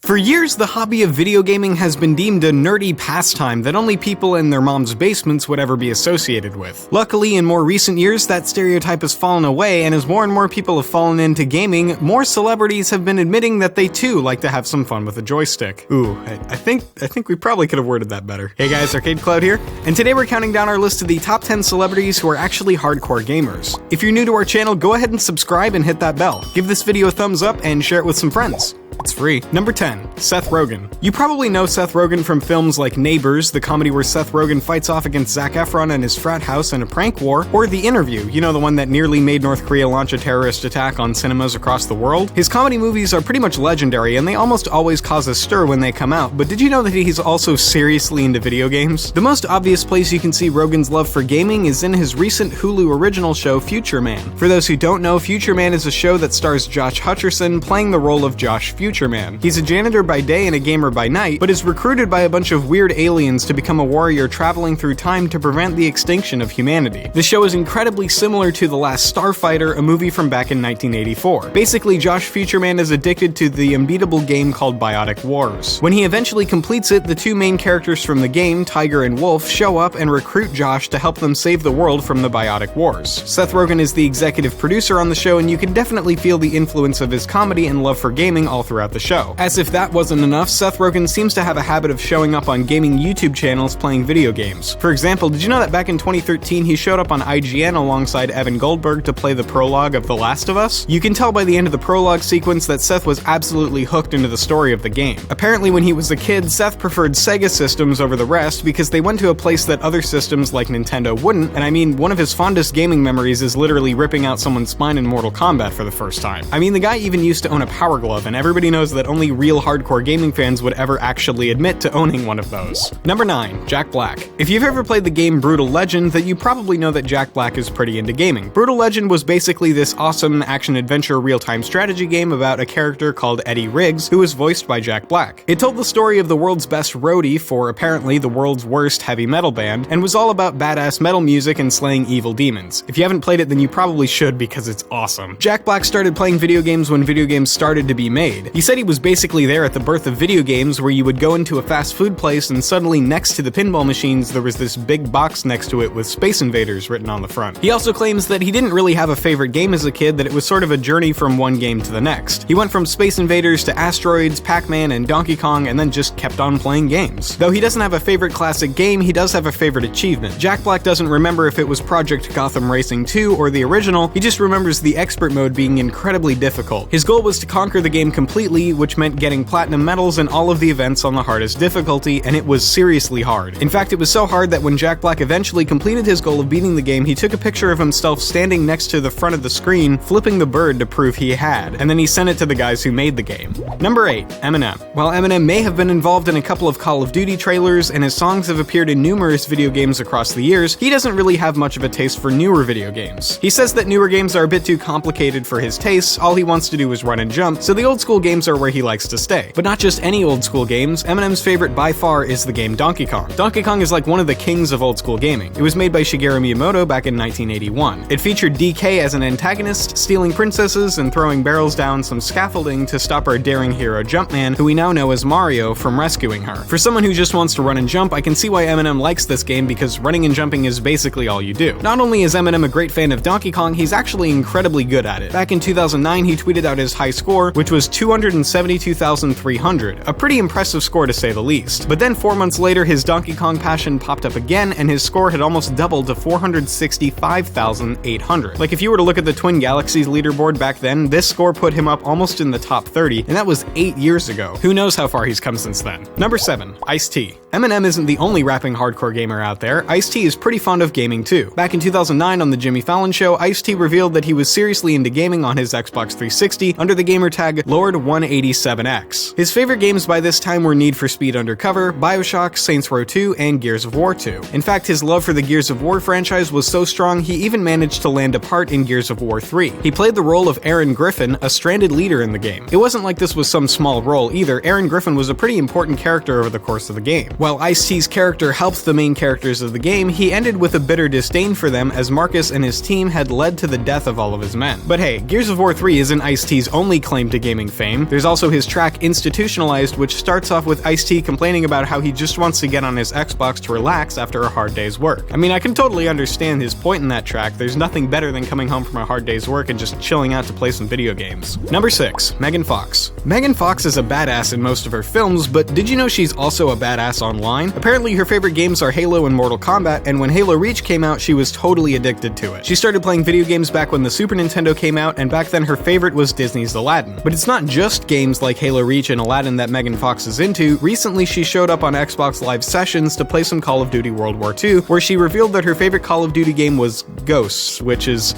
For years, the hobby of video gaming has been deemed a nerdy pastime that only people in their mom's basements would ever be associated with. Luckily, in more recent years, that stereotype has fallen away, and as more and more people have fallen into gaming, more celebrities have been admitting that they too like to have some fun with a joystick. Ooh, I think we probably could have worded that better. Hey guys, ArcadeCloud here, and today we're counting down our list of the top 10 celebrities who are actually hardcore gamers. If you're new to our channel, go ahead and subscribe and hit that bell. Give this video a thumbs up and share it with some friends. It's free. Number 10. Seth Rogen. You probably know Seth Rogen from films like Neighbors, the comedy where Seth Rogen fights off against Zac Efron and his frat house in a prank war, or The Interview, you know, the one that nearly made North Korea launch a terrorist attack on cinemas across the world. His comedy movies are pretty much legendary, and they almost always cause a stir when they come out, but did you know that he's also seriously into video games? The most obvious place you can see Rogen's love for gaming is in his recent Hulu original show, Future Man. For those who don't know, Future Man is a show that stars Josh Hutcherson playing the role of Josh Future Man. He's a janitor by day and a gamer by night, but is recruited by a bunch of weird aliens to become a warrior traveling through time to prevent the extinction of humanity. The show is incredibly similar to The Last Starfighter, a movie from back in 1984. Basically, Josh Future Man is addicted to the unbeatable game called Biotic Wars. When he eventually completes it, the two main characters from the game, Tiger and Wolf, show up and recruit Josh to help them save the world from the Biotic Wars. Seth Rogen is the executive producer on the show, and you can definitely feel the influence of his comedy and love for gaming all throughout the show. As if that wasn't enough, Seth Rogen seems to have a habit of showing up on gaming YouTube channels playing video games. For example, did you know that back in 2013 he showed up on IGN alongside Evan Goldberg to play the prologue of The Last of Us? You can tell by the end of the prologue sequence that Seth was absolutely hooked into the story of the game. Apparently when he was a kid, Seth preferred Sega systems over the rest because they went to a place that other systems like Nintendo wouldn't, and I mean, one of his fondest gaming memories is literally ripping out someone's spine in Mortal Kombat for the first time. I mean, the guy even used to own a Power Glove, and everybody knows that only real hardcore gaming fans would ever actually admit to owning one of those. Number 9. Jack Black. If you've ever played the game Brutal Legend, then you probably know that Jack Black is pretty into gaming. Brutal Legend was basically this awesome action-adventure real-time strategy game about a character called Eddie Riggs, who was voiced by Jack Black. It told the story of the world's best roadie for apparently the world's worst heavy metal band, and was all about badass metal music and slaying evil demons. If you haven't played it, then you probably should because it's awesome. Jack Black started playing video games when video games started to be made. He said he was basically there at the birth of video games, where you would go into a fast food place and suddenly next to the pinball machines there was this big box next to it with Space Invaders written on the front. He also claims that he didn't really have a favorite game as a kid, that it was sort of a journey from one game to the next. He went from Space Invaders to Asteroids, Pac-Man, and Donkey Kong, and then just kept on playing games. Though he doesn't have a favorite classic game, he does have a favorite achievement. Jack Black doesn't remember if it was Project Gotham Racing 2 or the original, he just remembers the expert mode being incredibly difficult. His goal was to conquer the game completely, which meant getting platinum medals in all of the events on the hardest difficulty, and it was seriously hard. In fact, it was so hard that when Jack Black eventually completed his goal of beating the game, he took a picture of himself standing next to the front of the screen, flipping the bird to prove he had, and then he sent it to the guys who made the game. Number 8. Eminem. While Eminem may have been involved in a couple of Call of Duty trailers, and his songs have appeared in numerous video games across the years, he doesn't really have much of a taste for newer video games. He says that newer games are a bit too complicated for his tastes, all he wants to do is run and jump, so the old school games are where he likes to stay. But not just any old school games, Eminem's favorite by far is the game Donkey Kong. Donkey Kong is like one of the kings of old school gaming. It was made by Shigeru Miyamoto back in 1981. It featured DK as an antagonist, stealing princesses and throwing barrels down some scaffolding to stop our daring hero Jumpman, who we now know as Mario, from rescuing her. For someone who just wants to run and jump, I can see why Eminem likes this game because running and jumping is basically all you do. Not only is Eminem a great fan of Donkey Kong, he's actually incredibly good at it. Back in 2009, he tweeted out his high score, which was 272,300, a pretty impressive score to say the least. But then 4 months later, his Donkey Kong passion popped up again, and his score had almost doubled to 465,800. Like, if you were to look at the Twin Galaxies leaderboard back then, this score put him up almost in the top 30, and that was 8 years ago. Who knows how far he's come since then. Number 7. Ice-T. Eminem isn't the only rapping hardcore gamer out there. Ice-T is pretty fond of gaming too. Back in 2009 on the Jimmy Fallon Show, Ice-T revealed that he was seriously into gaming on his Xbox 360 under the gamer tag Lord187X. His favorite games by this time were Need for Speed Undercover, BioShock, Saints Row 2, and Gears of War 2. In fact, his love for the Gears of War franchise was so strong he even managed to land a part in Gears of War 3. He played the role of Aaron Griffin, a stranded leader in the game. It wasn't like this was some small role either. Aaron Griffin was a pretty important character over the course of the game. While Ice-T's character helped the main characters of the game, he ended with a bitter disdain for them as Marcus and his team had led to the death of all of his men. But hey, Gears of War 3 isn't Ice-T's only claim to gaming fame. game. There's also his track Institutionalized, which starts off with Ice-T complaining about how he just wants to get on his Xbox to relax after a hard day's work. I mean, I can totally understand his point in that track. There's nothing better than coming home from a hard day's work and just chilling out to play some video games. Number 6. Megan Fox. Megan Fox is a badass in most of her films, but did you know she's also a badass online? Apparently her favorite games are Halo and Mortal Kombat, and when Halo Reach came out, she was totally addicted to it. She started playing video games back when the Super Nintendo came out, and back then her favorite was Disney's Aladdin. But it's not just games like Halo Reach and Aladdin that Megan Fox is into. Recently, she showed up on Xbox Live Sessions to play some Call of Duty World War II, where she revealed that her favorite Call of Duty game was Ghosts, which is...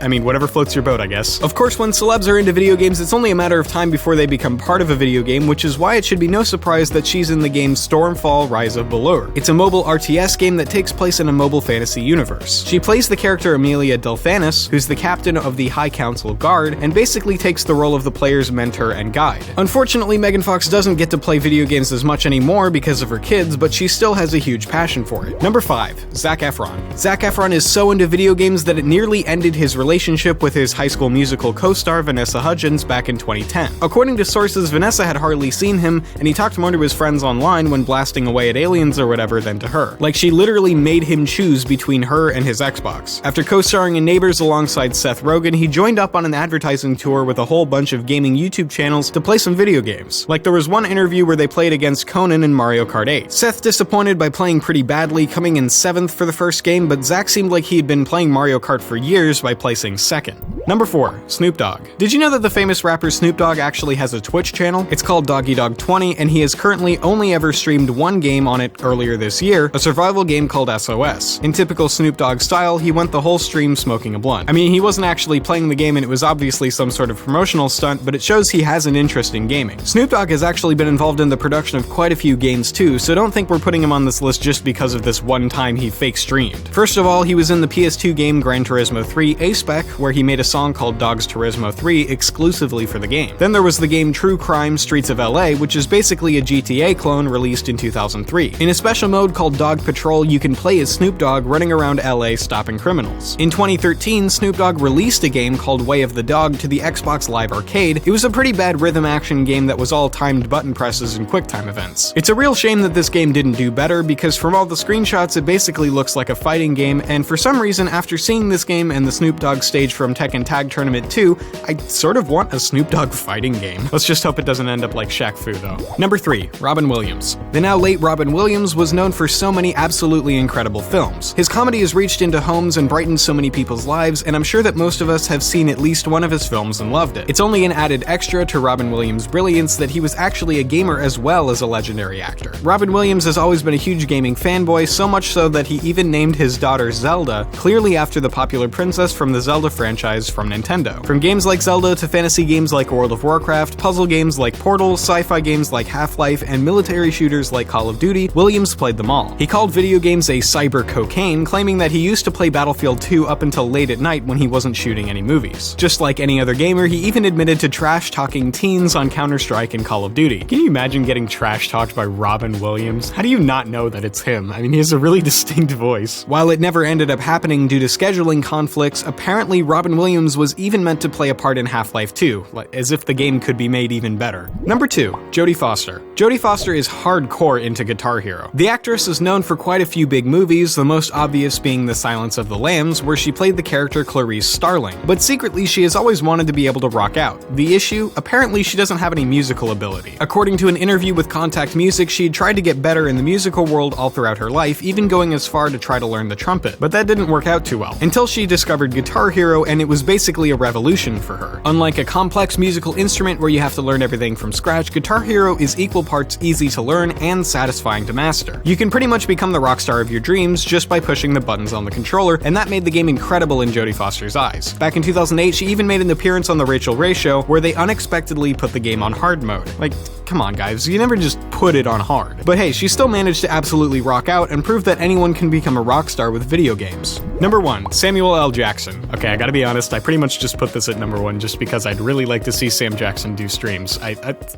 I mean, whatever floats your boat, I guess. Of course, when celebs are into video games, it's only a matter of time before they become part of a video game, which is why it should be no surprise that she's in the game Stormfall: Rise of Belur. It's a mobile RTS game that takes place in a mobile fantasy universe. She plays the character Amelia Delphanus, who's the captain of the High Council Guard, and basically takes the role of the player's mentor and guide. Unfortunately, Megan Fox doesn't get to play video games as much anymore because of her kids, but she still has a huge passion for it. Number 5. Zac Efron. Zac Efron is so into video games that it nearly ended his relationship with his High School Musical co-star Vanessa Hudgens back in 2010. According to sources, Vanessa had hardly seen him, and he talked more to his friends online when blasting away at aliens or whatever than to her. Like, she literally made him choose between her and his Xbox. After co-starring in Neighbors alongside Seth Rogen, he joined up on an advertising tour with a whole bunch of gaming YouTube channels to play some video games. Like, there was one interview where they played against Conan in Mario Kart 8. Seth disappointed by playing pretty badly, coming in 7th for the first game, but Zac seemed like he had been playing Mario Kart for years by placing 2nd. Number 4. Snoop Dogg. Did you know that the famous rapper Snoop Dogg actually has a Twitch channel? It's called DoggyDog20, and he has currently only ever streamed one game on it earlier this year, a survival game called SOS. In typical Snoop Dogg style, he went the whole stream smoking a blunt. I mean, he wasn't actually playing the game and it was obviously some sort of promotional stunt, but it shows he has an interest in gaming. Snoop Dogg has actually been involved in the production of quite a few games too, so don't think we're putting him on this list just because of this one time he fake streamed. First of all, he was in the PS2 game Gran Turismo 3 A-Spec, where he made a song called Dogs Turismo 3 exclusively for the game. Then there was the game True Crime Streets of LA, which is basically a GTA clone released in 2003. In a special mode called Dog Patrol, you can play as Snoop Dogg running around LA stopping criminals. In 2013, Snoop Dogg released a game called Way of the Dog to the Xbox Live Arcade. It was a pretty bad rhythm action game that was all timed button presses and QuickTime events. It's a real shame that this game didn't do better, because from all the screenshots it basically looks like a fighting game, and for some reason after seeing this game and the Snoop Dogg stage from Tekken Tag Tournament 2, I sort of want a Snoop Dogg fighting game. Let's just hope it doesn't end up like Shaq Fu though. Number 3. Robin Williams. The now late Robin Williams was known for so many absolutely incredible films. His comedy has reached into homes and brightened so many people's lives, and I'm sure that most of us have seen at least one of his films and loved it. It's only an added extra to Robin Williams' brilliance that he was actually a gamer as well as a legendary actor. Robin Williams has always been a huge gaming fanboy, so much so that he even named his daughter Zelda, clearly after the popular princess from the Zelda franchise from Nintendo. From games like Zelda to fantasy games like World of Warcraft, puzzle games like Portal, sci-fi games like Half-Life, and military shooters like Call of Duty, Williams played them all. He called video games a cyber cocaine, claiming that he used to play Battlefield 2 up until late at night when he wasn't shooting any movies. Just like any other gamer, he even admitted to trash-talking teens on Counter-Strike and Call of Duty. Can you imagine getting trash-talked by Robin Williams? How do you not know that it's him? I mean, he has a really distinct voice. While it never ended up happening due to scheduling conflicts, apparently Robin Williams was even meant to play a part in Half-Life 2, as if the game could be made even better. Number 2. Jodie Foster. Jodie Foster is hardcore into Guitar Hero. The actress is known for quite a few big movies, the most obvious being The Silence of the Lambs, where she played the character Clarice Starling. But secretly, she has always wanted to be able to rock out. The issue? Apparently, she doesn't have any musical ability. According to an interview with Contact Music, she had tried to get better in the musical world all throughout her life, even going as far to try to learn the trumpet. But that didn't work out too well, until she discovered Guitar Hero, and it was basically a revolution for her. Unlike a complex musical instrument where you have to learn everything from scratch, Guitar Hero is equal parts easy to learn and satisfying to master. You can pretty much become the rock star of your dreams just by pushing the buttons on the controller, and that made the game incredible in Jodie Foster's eyes. Back in 2008, she even made an appearance on The Rachel Ray Show, where they unexpectedly put the game on hard mode. Like, come on guys, you never just put it on hard. But hey, she still managed to absolutely rock out and prove that anyone can become a rock star with video games. Number 1. Samuel L. Jackson. Jackson. Okay, I gotta be honest, I pretty much just put this at number 1 just because I'd really like to see Sam Jackson do streams.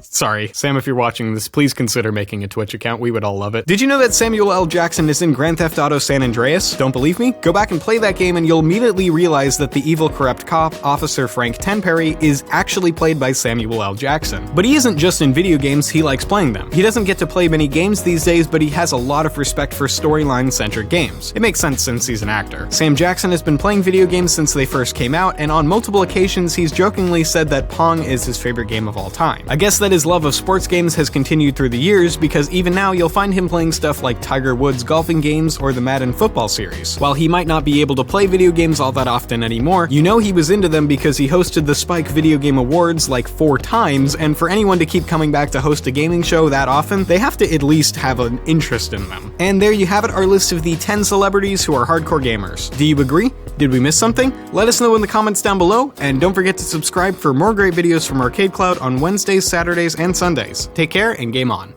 Sorry, Sam, if you're watching this, please consider making a Twitch account. We would all love it. Did you know that Samuel L. Jackson is in Grand Theft Auto San Andreas? Don't believe me? Go back and play that game and you'll immediately realize that the evil, corrupt cop, Officer Frank Tenperry, is actually played by Samuel L. Jackson. But he isn't just in video games, he likes playing them. He doesn't get to play many games these days, but he has a lot of respect for storyline-centric games. It makes sense since he's an actor. Sam Jackson has been playing video games since they first came out, and on multiple occasions he's jokingly said that Pong is his favorite game of all time. I guess that his love of sports games has continued through the years, because even now you'll find him playing stuff like Tiger Woods golfing games or the Madden football series. While he might not be able to play video games all that often anymore, you know he was into them because he hosted the Spike Video Game Awards like 4 times, and for anyone to keep coming back to host a gaming show that often, they have to at least have an interest in them. And there you have it, our list of the 10 celebrities who are hardcore gamers. Do you agree? Did we miss something? Let us know in the comments down below, and don't forget to subscribe for more great videos from ArcadeCloud on Wednesdays, Saturdays, and Sundays. Take care and game on.